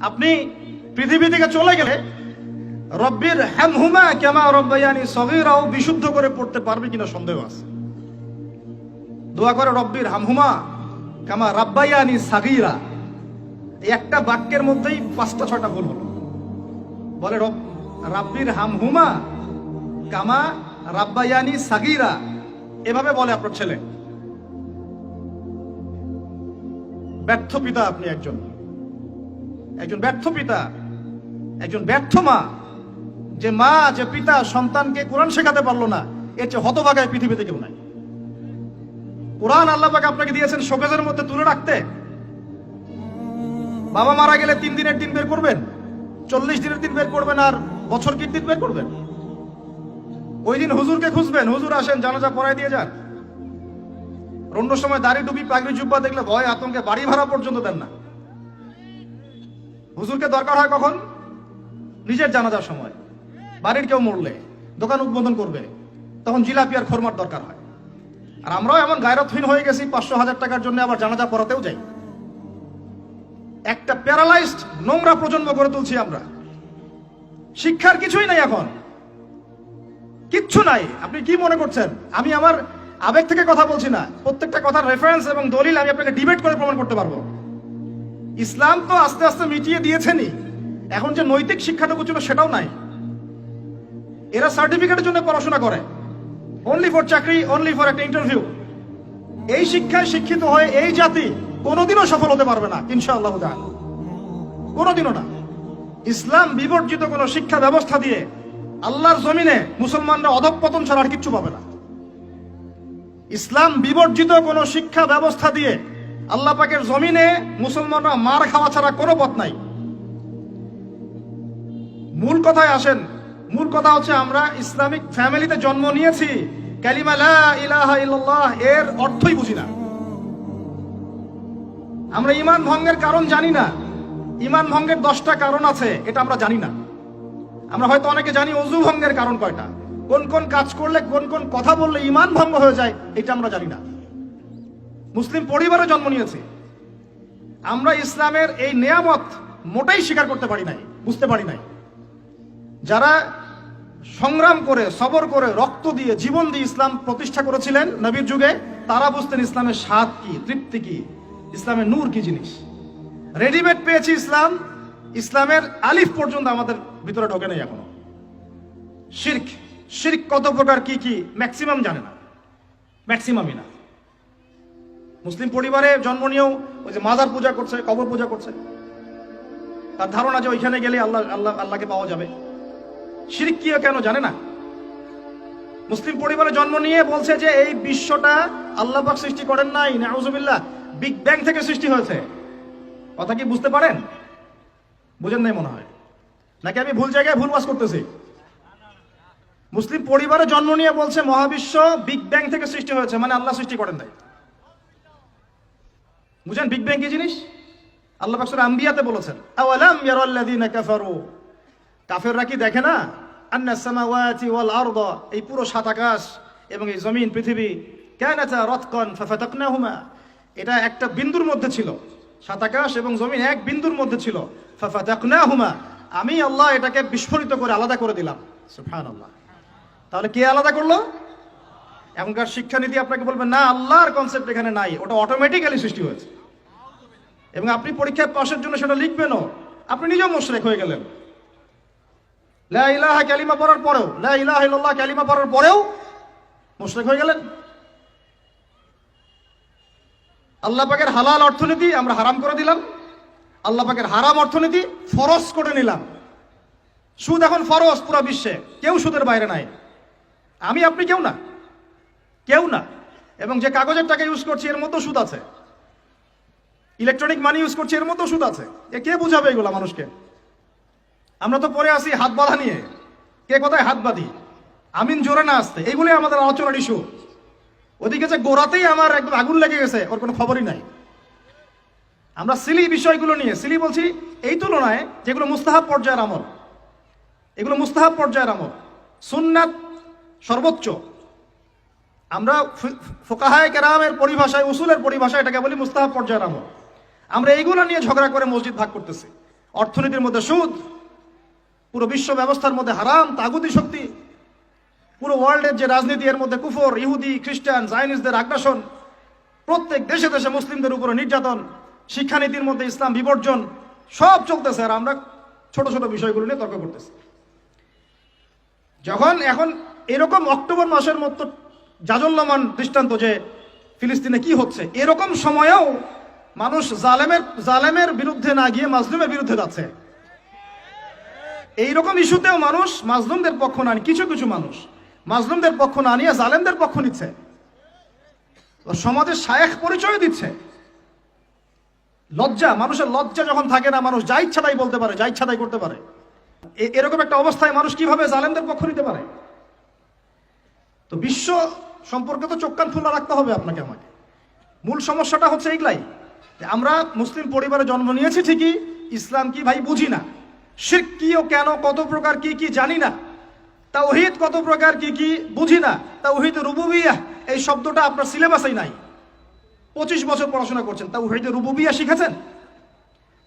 আপনি পৃথিবী থেকে চলে গেলে রব্বির হামহুমা কামা রব্বায়ানি সগীরাও বিশুদ্ধ করে পড়তে পারবে কিনা সন্দেহ আছে। দোয়া করে রব্বির হামহুমা কামা রাব্বায়ানি সাগীরা, এই একটা বাক্যের মধ্যেই 5টা-6টা ভুল হলো। বলে রব্বির হামহুমা কামা রাব্বায়ানি সাগীরা, এভাবে বলে আপনার ছেলে। ব্যর্থ পিতা আপনি, একজন ব্যর্থ পিতা, একজন ব্যর্থ মা। যে মা, যে পিতা সন্তানকে কোরআন শেখাতে পারলো না, এর চেয়ে হতভাগায় পৃথিবীতে কেউ নাই। কোরআন আল্লাহ পাক আপনাকে দিয়েছেন শোকেজের মধ্যে তুলে রাখতে। বাবা মারা গেলে 3 দিনের দিন বের করবেন, 40 দিনের দিন বের করবেন, আর বছর কি দিন বের করবেন? ওই দিন হুজুরকে খুঁজবেন, হুজুর আসেন জানাজা পড়ায় দিয়ে যান। অন্য সময় দাড়ি টুপি পাগড়ি জুব্বা দেখলে ভয় আতঙ্কে বাড়ি ভাড়া পর্যন্ত দেন না। হুজুরকে দরকার হয় কখন? নিজের জানাজার সময়। বাড়ির কেউ মরলে, দোকান উদ্বোধন করবে, তখন জিলাপি আর খোরমার দরকার হয়। আর আমরাও এমন গায়রতহীন হয়ে গেছি, 500,000 টাকার জন্য আবার জানাজা পড়াতেও যাই। একটা প্যারালাইজড নোংরা প্রজন্ম গড়ে তুলছি আমরা। শিক্ষার কিছুই নাই, এখন কিচ্ছু নাই। আপনি কি মনে করছেন আমি আমার আবেগ থেকে কথা বলছি না? প্রত্যেকটা কথার রেফারেন্স এবং দলিল আমি আপনাকে ডিবেট করে প্রমাণ করতে পারবো। ইসলাম তো আস্তে আস্তে মিটিয়ে দিয়েছেনই, এখন যে নৈতিক শিক্ষাটুকু ছিল সেটাও নাই। এরা সার্টিফিকেটের জন্য পড়াশোনা করে, অনলি ফর চাকরি, অনলি ফর একটা ইন্টারভিউ। এই শিক্ষায় শিক্ষিত হয়ে এই জাতি কোনোদিনও সফল হতে পারবে না ইনশাআল্লাহ তাআলা, কোনোদিনও না। ইসলাম বিবর্জিত কোনো শিক্ষা ব্যবস্থা দিয়ে আল্লাহর জমিনে মুসলমানরা অধঃপতন ছাড়া আর কিচ্ছু পাবে না। ইসলাম বিবর্জিত কোনো শিক্ষা ব্যবস্থা দিয়ে আল্লাহ পাকের জমিনে মুসলমানরা মার খাওয়া ছাড়া কোনো পথ নাই। মূল কথায় আসেন। মূল কথা হচ্ছে আমরা ইসলামিক ফ্যামিলিতে জন্ম নিয়েছি, কালিমা লা ইলাহা ইল্লাল্লাহ এর অর্থই বুঝি না। আমরা ঈমান ভঙ্গের কারণ জানি না। ঈমান ভঙ্গের 10টা কারণ আছে, এটা আমরা জানি না। আমরা হয়তো অনেকে জানি ওযু ভঙ্গের কারণ কয়টা, কোন কোন কাজ করলে, কোন কোন কথা বললে ঈমান ভঙ্গ হয়ে যায়, এটা আমরা জানি না। মুসলিম পরিবারে জন্ম নিয়েছি, আমরা ইসলামের এই নেয়ামত মোটেই স্বীকার করতে পারি নাই, বুঝতে পারি নাই। যারা সংগ্রাম করে, সবর করে, রক্ত দিয়ে, জীবন দিয়ে ইসলাম প্রতিষ্ঠা করেছিলেন নবীর যুগে, তারা বুঝতেন ইসলামের স্বাদ কি, তৃপ্তি কি, ইসলামের নূর কি জিনিস। রেডিমেড পেয়েছি ইসলাম, ইসলামের আলিফ পর্যন্ত আমাদের ভিতরে ঢোকে নেই এখনো। শিরক, শিরক কত প্রকার, কি কি, ম্যাক্সিমাম জানে না, ম্যাক্সিমামই না। মুসলিম পরিবারে জন্ম নিয়েও ওই যে মাজার পূজা করছে, কবর পূজা করছে, তার ধারণা যে ওইখানে গেলে আল্লাহকে পাওয়া যাবে। শিরক কি কেন জানে না। মুসলিম পরিবারে জন্ম নিয়ে বলছে যে এই বিশ্বটা আল্লাহ পাক সৃষ্টি করেন নাই, নাউজুবিল্লাহ, বিগ ব্যাং থেকে সৃষ্টি হয়েছে। কথা কি বুঝতে পারেন? বুঝেন নাই মনে হয়, নাকি আমি ভুল জায়গায় ভুল বাস করতেছি? মুসলিম পরিবারে জন্ম নিয়ে বলছে মহাবিশ্ব বিগ ব্যাং থেকে সৃষ্টি হয়েছে, মানে আল্লাহ সৃষ্টি করেন নাই। বুঝেন বিগ ব্যাং কি জিনিস? আল্লাহ পাক সূরা আম্বিয়াতে বলেছেন, আওয়ালাম ইয়ারাল্লাযীনা কাফারু, কাফেররা কি দেখে না, আন্নাস সামাওয়াতি ওয়াল আরদা, এই পুরো 7 আকাশ এবং এই জমিন পৃথিবী, কানাতা রাতকান ফাফাতাকনাহুমা, এটা একটা বিন্দুর মধ্যে ছিল। 7 আকাশ এবং জমিন এক বিন্দুর মধ্যে ছিল। ফাফাতাকনাহুমা, আমি আল্লাহ এটাকে বিস্ফোরিত করে আলাদা করে দিলাম। সুবহানাল্লাহ। তাহলে কে আলাদা করলো? এখনকার শিক্ষানীতি আপনাকে বলবেন না, আল্লাহর কনসেপ্ট এখানে নাই, ওটা অটোমেটিক্যালি সৃষ্টি হয়েছে। এবং আপনি পরীক্ষায় পাশের জন্য সেটা লিখবেনও, আপনি নিজেও মুশরিক হয়ে গেলেন। লা ইলাহা কালিমা পড়ার পরেও, লা ইলাহা ইল্লাল্লাহ কালিমা পড়ার পরেও মুশরিক হয়ে গেলেন। আল্লাহ পাকের হালাল অর্থনীতি আমরা হারাম করে দিলাম, আল্লাহ পাকের হারাম অর্থনীতি ফরজ করে নিলাম। সুদ এখন ফরজ পুরো বিশ্বে, কেউ সুদের বাইরে নাই। আমি আপনি কেউ না, কেউ না। এবং যে কাগজের টাকা ইউজ করছি এর মধ্যেও সুদ আছে, ইলেকট্রনিক মানি ইউজ করছি এর মধ্যেও সুদ আছে। এ কে বুঝাবে এগুলা মানুষকে? আমরা তো পরে আসি হাত বাঁধা নিয়ে, কে কোথায় হাত বাঁধি, আমিন জোরে না আসতে, এইগুলি আমাদের আলোচনার ইস্যু। ওদিকে যে গোড়াতেই আমার একদম আগুন লেগে গেছে, ওর কোনো খবরই নাই। আমরা সিলি বিষয়গুলো নিয়ে, সিলি বলছি এই তুলনায় যেগুলো মুস্তাহাব পর্যায়ের আমল, এগুলো মুস্তাহাব পর্যায়ের আমল, সুন্নাত সর্বোচ্চ। আমরা ফুকাহায়ে কেরামের পরিভাষায়, উসুলের পরিভাষায় এটাকে বলি মুস্তাহাব পর্যায়ের আমল। আমরা এইগুলো নিয়ে ঝগড়া করে মসজিদ ভাগ করতেছি। অর্থনীতির মধ্যে সুদ, পুরো বিশ্ব ব্যবস্থার মধ্যে হারাম, তাগুতি শক্তি, পুরো ওয়ার্ল্ডের যে রাজনীতি এর মধ্যে কুফর, ইহুদি, খ্রিস্টান, জাইনিসদের আগ্রাসন, প্রত্যেক দেশে দেশে মুসলিমদের উপরে নির্যাতন, শিক্ষানীতির মধ্যে ইসলাম বিবর্জন, সব চলতেছে আর আমরা ছোট ছোট বিষয়গুলো নিয়ে তর্ক করতেছি। যখন এখন এরকম অক্টোবর মাসের মতো জাজল্যমান দৃষ্টান্ত যে ফিলিস্তিনে কি হচ্ছে, এরকম সময়েও মানুষ জালেমের বিরুদ্ধে না গিয়ে মাজলুমের বিরুদ্ধে যাচ্ছে। এইরকম ইস্যুতেও মানুষ মাজলুমদের পক্ষ না নিয়ে, কিছু কিছু মানুষ মাজলুমদের পক্ষ না নিয়ে জালেমদের পক্ষ নিচ্ছে, সমাজের শায়েখ পরিচয় দিচ্ছে। লজ্জা, মানুষের লজ্জা যখন থাকে না, মানুষ যা ইচ্ছা তাই বলতে পারে, যা ইচ্ছা তাই করতে পারে। এরকম একটা অবস্থায় মানুষ কিভাবে জালেমদের পক্ষ নিতে পারে? তো বিশ্ব সম্পর্কে তো চোখ কান খোলা রাখতে হবে আপনাকে আমাকে। মূল সমস্যাটা হচ্ছে এইগুলাই, যে আমরা মুসলিম পরিবারে জন্ম নিয়েছি ঠিকই, ইসলাম কি ভাই বুঝি না, শিরক কি ও কেন, কত প্রকার কি কি জানি না, তাওহীদ কত প্রকার কি কি বুঝি না, তাওহীদ রুবুবিয়্যাহ এই শব্দটা আপনার সিলেবাসেই নাই। 25 বছর পড়াশোনা করছেন, তাওহীদ রুবুবিয়্যাহ শিখেছেন?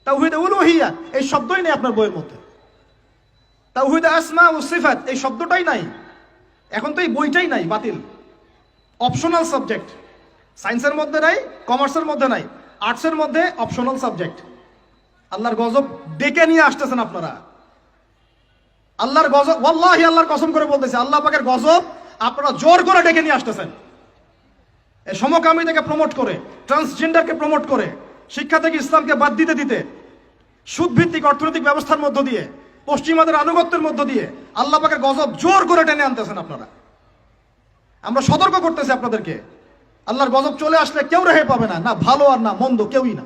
তাওহীদ উলুহিয়্যাহ এই শব্দই নেই আপনার বইয়ের মধ্যে। তাওহীদ আসমা ও সিফাত এই শব্দটাই নাই। এখন তো এই বইটাই নাই, বাতিল, অপশনাল সাবজেক্ট। সায়েন্সের মধ্যে নাই, কমার্সের মধ্যে নাই, আর্টসের মধ্যে অপশনাল সাবজেক্ট। আল্লাহর গজব ডেকে নিয়ে আসতেছেন আপনারা। আল্লাহর গজব, ওয়াল্লাহি আল্লাহর কসম করে বলতেছে, আল্লাহ পাকের গজব আপনারা জোর করে ডেকে নিয়ে আসতেছেন। এই সমকামিতাকে প্রমোট করে, ট্রান্সজেন্ডারকে প্রমোট করে, শিক্ষা থেকে ইসলামকে বাদ দিতে দিতে, সুদভিত্তিক অর্থনৈতিক ব্যবস্থার মধ্য দিয়ে, পশ্চিমাদের আনুগত্যের মধ্য দিয়ে আল্লাহ পাকের গজব জোর করে টেনে আনতেছেন আপনারা। আমরা সতর্ক করতেছি আপনাদেরকে, আল্লাহর গজব চলে আসলে কেউ রেহাই পাবে না, না ভালো আর না মন্দ, কেউই না,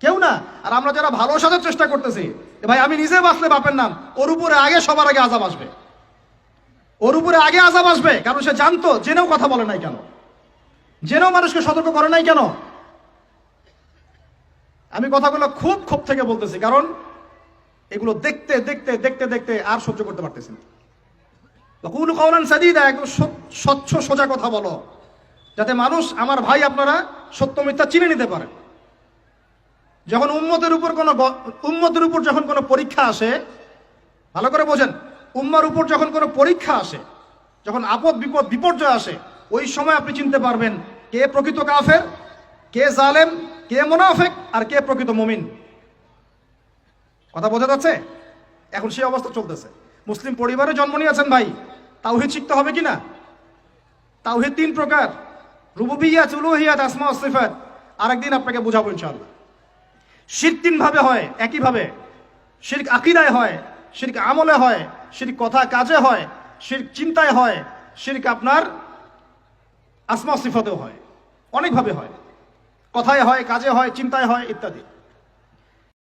কেউ না। আর আমরা যারা ভালো সাজার চেষ্টা করতেছি, ভাই আমি নিজে বাঁচলে বাপের নাম, ওর উপরে আগে সবার আগে আযাব আসবে, ওর উপরে আগে আযাব আসবে। কারণ সে জানতো, জেনেও কথা বলে নাই কেন, জেনেও মানুষকে সতর্ক করে নাই কেন। আমি কথাগুলো খুব ক্ষোভ থেকে বলতেছি, কারণ এগুলো দেখতে দেখতে দেখতে দেখতে আর সহ্য করতে পারতেছি না। কুলু কাওলান সাদীদা, একদম স্বচ্ছ সোজা কথা বলো, যাতে মানুষ, আমার ভাই আপনারা সত্য মিথ্যা চিনে নিতে পারে। যখন উম্মতের উপর যখন কোনো পরীক্ষা আসে, ভালো করে বোঝেন, উম্মার উপর যখন কোনো পরীক্ষা আসে, যখন আপদ বিপদ বিপর্যয় আসে, ওই সময় আপনি চিনতে পারবেন কে প্রকৃত কাফের, কে জালেম, কে মুনাফিক, আর কে প্রকৃত মুমিন। কথা বোঝা যাচ্ছে? এখন সেই অবস্থা চলতেছে। মুসলিম পরিবারে জন্ম নিয়েছেন ভাই, তাওহীদ শিখতে হবে কিনা? তাওহীদ 3 প্রকার, রুবুবিয়্যাত, উলুহিয়্যাত, আসমা ও সিফাত। আরেকদিন আপনাকে বুঝাবো ইনশাআল্লাহ। শিরক 3 ভাবে হয়, একইভাবে। শিরক আকীদায় হয়, শিরক আমলে হয়, শিরক কথা কাজে হয়, শিরক চিন্তায় হয়, শিরক আপনার আসমা সিফাতেও হয়, অনেকভাবে হয়, কথায় হয়, কাজে হয়, চিন্তায় হয়, ইত্যাদি।